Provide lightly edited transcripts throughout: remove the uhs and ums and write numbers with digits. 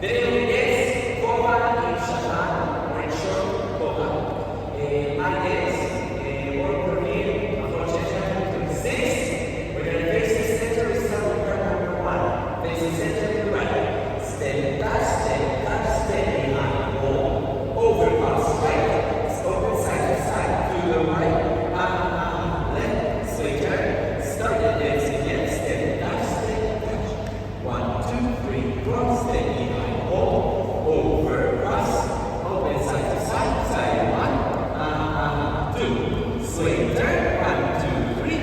Deve cova in Shatan or in short cova. Antes, work per game, approach 26. We're going to face the center is number 1. Face the center to the right. Step back, step behind. Over, cross, right. Open side to side. To the right. Left. Swing turn. Start the legs again. Step back, step back. 1, 2, 3, cross, step behind. Over, cross. Open side to side. Side 1, 2. Swing turn. 1, 2, 3.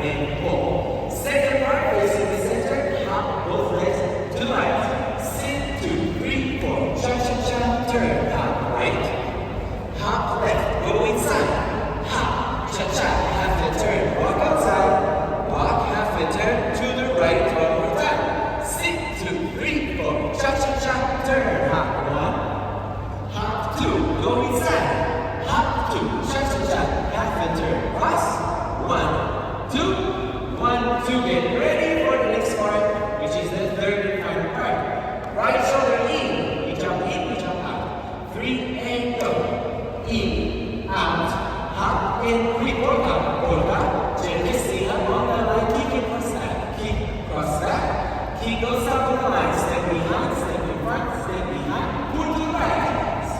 And pull. Second part, facing the center. Hop both legs to the right. Sit, 2, 3, 4. Cha-cha-cha. Turn. Hop right. Hop left. Go inside. Hop. Cha-cha. Half a turn. Walk outside. Walk half a turn to the right. One more time. Sit, 2, 3, 4. Cha-cha-cha. Turn. Hop 1. Hop 2. Go inside. Hop 2. Cha-cha-cha. Half a turn. Cross. 1, 2. 1, 2. Get ready for the next part, which is the third and final part. Right shoulder in. We jump out. 3 and go. In, out, hop, in, quick workout. Workout. Gently stay up on the line. Kick it cross back. Kick, cross back. Kick goes up on the line. Step behind, step in front, step behind. Pull to the right.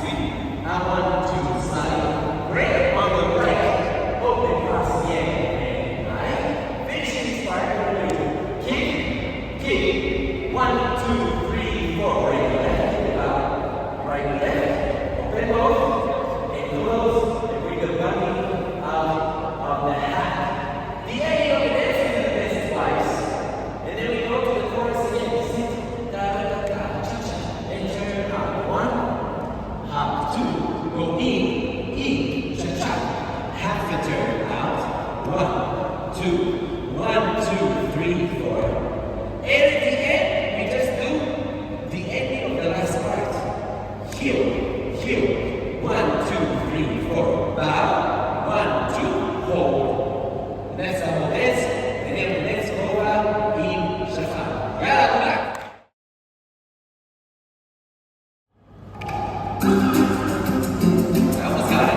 Sweep. I want to slide. Break on the right. Open cross. Yeah. Right. Finish this part. Kick, kick. 1, 2, 3, 4. Right left. Up. Right left. Open both. And close. And bring the body out of the hat. The A of the dance is the best twice. And then we go to the chorus again. Sit. Da da da. Cha cha. And turn hop 1. Hop 2. Go in. Cha cha. Half a turn out. 1, 2. 1, 2, 3, 4. And at the end, we just do the ending of the last part. Heel, heel. 1, 2, 3, 4. Bow. 1, 2, hold. That's the whole dance. And then the next go out in Shatan. Yeah, that was hot.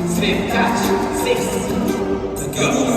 Slip touch. 6. Go.